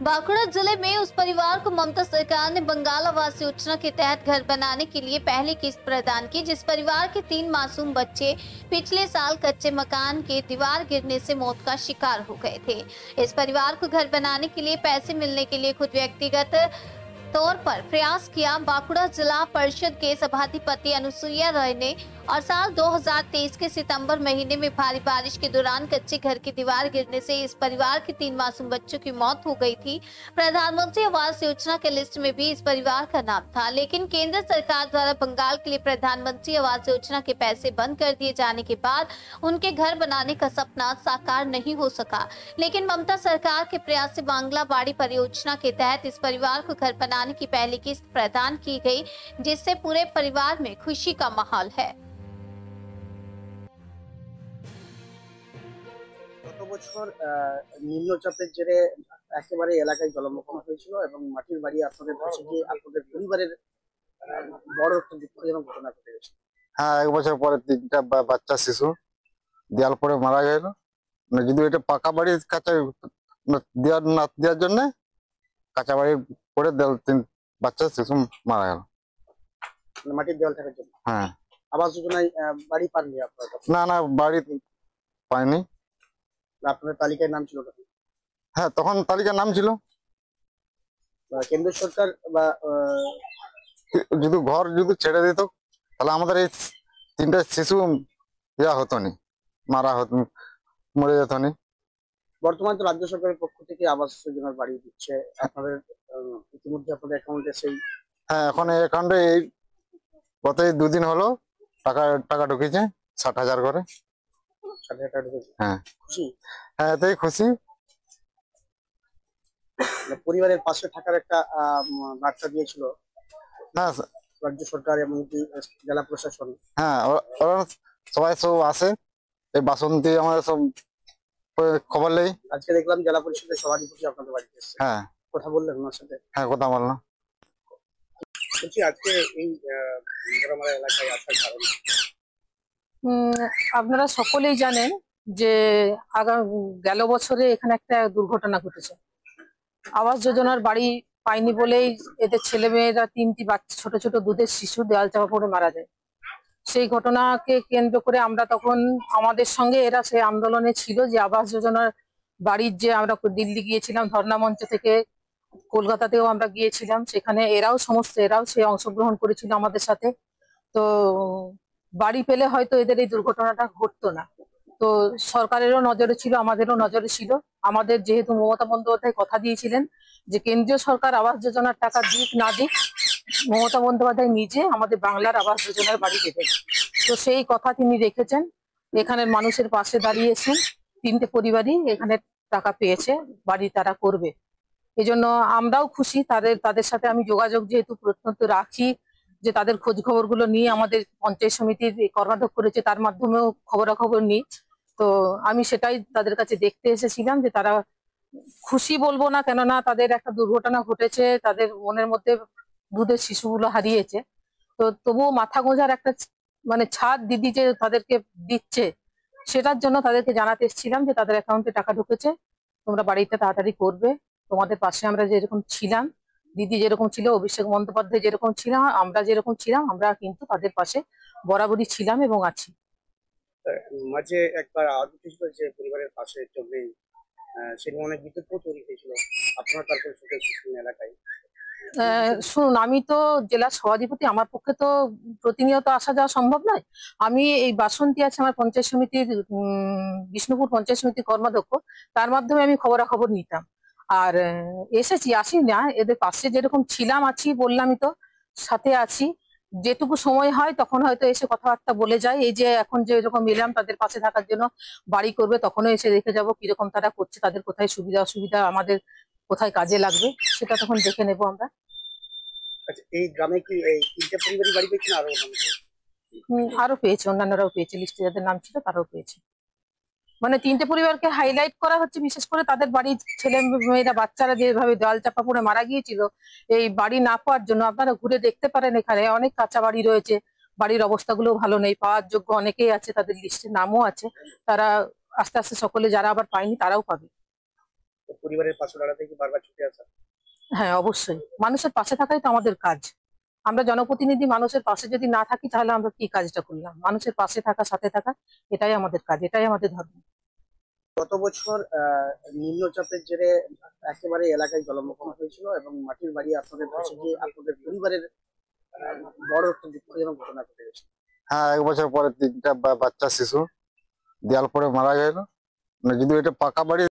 बांकुड़ा जिले में उस परिवार को ममता सरकार ने बंगाल आवास योजना के तहत घर बनाने के लिए पहली किस्त प्रदान की, जिस परिवार के 3 मासूम बच्चे पिछले साल कच्चे मकान के दीवार गिरने से मौत का शिकार हो गए थे। इस परिवार को घर बनाने के लिए पैसे मिलने के लिए खुद व्यक्तिगत तौर पर प्रयास किया। बांकुड़ा जिला परिषद के सभाधिपति अनुसुईया रॉय ने और साल 2023 के सितंबर महीने में भारी बारिश के दौरान कच्चे घर की दीवार गिरने से इस परिवार के 3 मासूम बच्चों की मौत हो गई थी। प्रधानमंत्री आवास योजना के लिस्ट में भी इस परिवार का नाम था, लेकिन केंद्र सरकार द्वारा बंगाल के लिए प्रधानमंत्री आवास योजना के पैसे बंद कर दिए जाने के बाद उनके घर बनाने का सपना साकार नहीं हो सका। लेकिन ममता सरकार के प्रयास से बांग्ला बाड़ी परियोजना के तहत इस परिवार को घर बनाने की पहली किस्त प्रदान की गई, जिससे पूरे परिवार में खुशी का माहौल है। গত বছর নিম্নচাপের জেরে একেবারে এলাকায় জলমগ্ন হয়েছিল এবং মাটির বাড়ি আপনাদের কাছে গিয়ে আপনাদের পরিবারের বড় একটা দুঃখজনক ঘটনা ঘটে গেছে। হ্যাঁ, 1 বছর পরে 3টা বাচ্চা শিশু দেয়াল পরে মারা গেল। যদি এটা পাকা বাড়ির কাছে দেওয়ার জন্য কাঁচা বাড়ি পরে দেয়াল 3 বাচ্চা শিশু মারা গেল। মাটির দেওয়াল থাকার জন্য। হ্যাঁ, আবাস যোজনায় বাড়ি পাননি আপনারা? না বাড়ি পাইনি। আপনাদের তালিকায় নাম ছিল না? হ্যাঁ, তখন তালিকার নাম ছিল। কেন্দ্র সরকার বা যদি ঘর যদি ছেড়ে দিত তাহলে আমাদের এই 3টা শিশু ইয়া হতো নি, মারা হতো, মরে যেত নি। বর্তমানে তো রাজ্য সরকারের পক্ষ থেকে আবাস যোজনার বাড়ি দিচ্ছে আপনাদের, ইতিমধ্যে আপনাদের অ্যাকাউন্টে সেই? হ্যাঁ, এখন এই অ্যাকাউন্টে এই গত 2 দিন হলো টাকা ঢুকেছে 60,000 করে। 60,000 টাকা ঢুকেছে? হ্যাঁ, খুশি? হ্যাঁ, এতেই খুশি। পরিবারের পাশে থাকার একটা বার্তা দিয়েছিল হ্যাঁ, রাজ্য সরকার এবং জেলা প্রশাসন। হ্যাঁ, ওরা সবাই সব আসে, এই বাসন্তী আমাদের সব খবর নেই। আজকে দেখলাম জেলা পরিষদের সভাধিপতি আপনাদের বাড়িতে এসেছে। হ্যাঁ, কথা বললেন ওনার সাথে? হ্যাঁ, কথা বললাম। বলছি আজকে এই ঘোড়ামারা এলাকায় আসার কারণ? আপনারা সকলেই জানেন যে গেল বছরে এখানে একটা দুর্ঘটনা ঘটেছে। আবাস যোজনার বাড়ি পায়নি বলেই এদের ছেলেমেয়েরা 3টি বাচ্চা ছোট ছোট দুধের শিশু দেওয়াল চাপা পড়ে মারা যায়। সেই ঘটনাকে কেন্দ্র করে আমরা তখন আমাদের সঙ্গে এরা সেই আন্দোলনে ছিল যে আবাস যোজনার বাড়ির যে আমরা দিল্লি গিয়েছিলাম ধর্ণা মঞ্চ থেকে, কলকাতাতেও আমরা গিয়েছিলাম, সেখানে এরাও সেই অংশগ্রহণ করেছিল আমাদের সাথে। তো বাড়ি পেলে হয়তো এদের এই দুর্ঘটনাটা ঘটতো না। তো সরকারেরও নজরে ছিল, আমাদেরও নজরে ছিল। আমাদের যেহেতু মমতা বন্দ্যোপাধ্যায় কথা দিয়েছিলেন যে কেন্দ্রীয় সরকার আবাস যোজনার টাকা দিক না দিক, মমতা বন্দ্যোপাধ্যায় নিজে আমাদের বাংলার আবাস যোজনার বাড়ি দেবেন। তো সেই কথা তিনি রেখেছেন, এখানের মানুষের পাশে দাঁড়িয়েছেন। 3টে পরিবারই এখানে টাকা পেয়েছে, বাড়ি তারা করবে। এজন্য আমরাও খুশি। তাদের সাথে আমি যোগাযোগ যেহেতু প্রত্যন্ত রাখি, যে তাদের খোঁজ খবর গুলো নিয়ে আমাদের পঞ্চায়েত সমিতির কর্মাধ্যক্ষ রয়েছে তার মাধ্যমেও খবরাখবর নিই। তো আমি সেটাই তাদের কাছে দেখতে এসেছিলাম যে তারা খুশি বলবো না, কেননা তাদের একটা দুর্ঘটনা ঘটেছে, তাদের মনের মধ্যে দুধের শিশুগুলো হারিয়েছে। তো তবুও মাথা গোঁজার একটা ছাদ দিদি যে তাদেরকে দিচ্ছে, সেটার জন্য তাদেরকে জানাতে এসেছিলাম যে তাদের অ্যাকাউন্টে টাকা ঢুকেছে, তোমরা বাড়িটা তাড়াতাড়ি করবে। তোমাদের পাশে আমরা যেরকম ছিলাম, দিদি যেরকম ছিল, অভিষেক বন্দ্যোপাধ্যায় যেরকম ছিলাম, আমরা যেরকম ছিলাম, আমরা কিন্তু তাদের পাশে বরাবরই ছিলাম এবং আছি। মাঝে একবার আওয়াজ উঠেছিল যে পরিবারের পাশে কেউ নেই, সেই অনেক বিতর্ক তৈরি হয়েছিল আপনার তারপর এলাকায়। শুনুন, আমি তো জেলা সভাধিপতি, আমার পক্ষে তো প্রতিনিয়ত আসা যাওয়া সম্ভব নয়। আমি এই বাসন্তী আছে আমার পঞ্চায়েত সমিতির, বিষ্ণুপুর পঞ্চায়েত সমিতির কর্মাধ্যক্ষ, তার মাধ্যমে আমি খবরাখবর নিতাম। আর আসি না, এদের পাশে যেরকম ছিলাম আছি, বললামই তো, সাথে আছি। যেটুকু সময় হয় তখন হয়তো এসে কথাবার্তা বলে যায়। এই যে এখন যে এরকম এলাম তাদের পাশে থাকার জন্য, বাড়ি করবে তখনও এসে দেখে যাব কিরকম তারা করছে, তাদের কোথায় সুবিধা অসুবিধা, আমাদের কোথায় কাজে লাগবে, সেটা তখন দেখে নেবো আমরা। আচ্ছা, এই গ্রামে কি এই 3টে পরিবারই বাড়ি পেয়েছেন? আরো পেয়েছে, অন্যান্যরাও পেয়েছে, লিস্টে যাদের নাম ছিল তারাও পেয়েছে। 3টে পরিবারকে হাইলাইট করা হচ্ছে, বিশেষ করে তাদের বাড়ির ছেলে মেয়েরা, বাচ্চারা যেভাবে দেওয়াল চাপা পড়ে মারা গিয়েছিল এই বাড়ি না পাওয়ার জন্য। আপনারা ঘুরে দেখতে পারেন, এখানে অনেক কাঁচা বাড়ি রয়েছে, বাড়ির অবস্থাগুলো ভালো নেই, পাওয়ার যোগ্য অনেকেই আছে, তাদের লিস্টে নামও আছে। তারা আস্তে আস্তে সকলে যারা আবার পায়নি তারাও পাবে। তো পরিবারের পাশে দাঁড়াতে কি বারবার ছুটে আসা? হ্যাঁ, অবশ্যই মানুষের পাশে থাকাই তো আমাদের কাজ। আমরা জনপ্রতিনিধি, মানুষের পাশে যদি না থাকি তাহলে আমরা কি কাজটা করলাম? মানুষের পাশে থাকা, সাথে থাকা, এটাই আমাদের কাজ, এটাই আমাদের ধর্ম। গত বছর নিম্নচাপের জেরে একেবারে এলাকায় জলমগ্ন হয়েছিল এবং মাটির বাড়ি আপনাদের কাছে গিয়ে আপনাদের পরিবারের বড় একটা দুঃখজনক ঘটনা ঘটে গেছে। হ্যাঁ, 1 বছর পরে 3টা বাচ্চা শিশু দেয়াল পরে মারা গেল। যদি এটা পাকা বাড়ি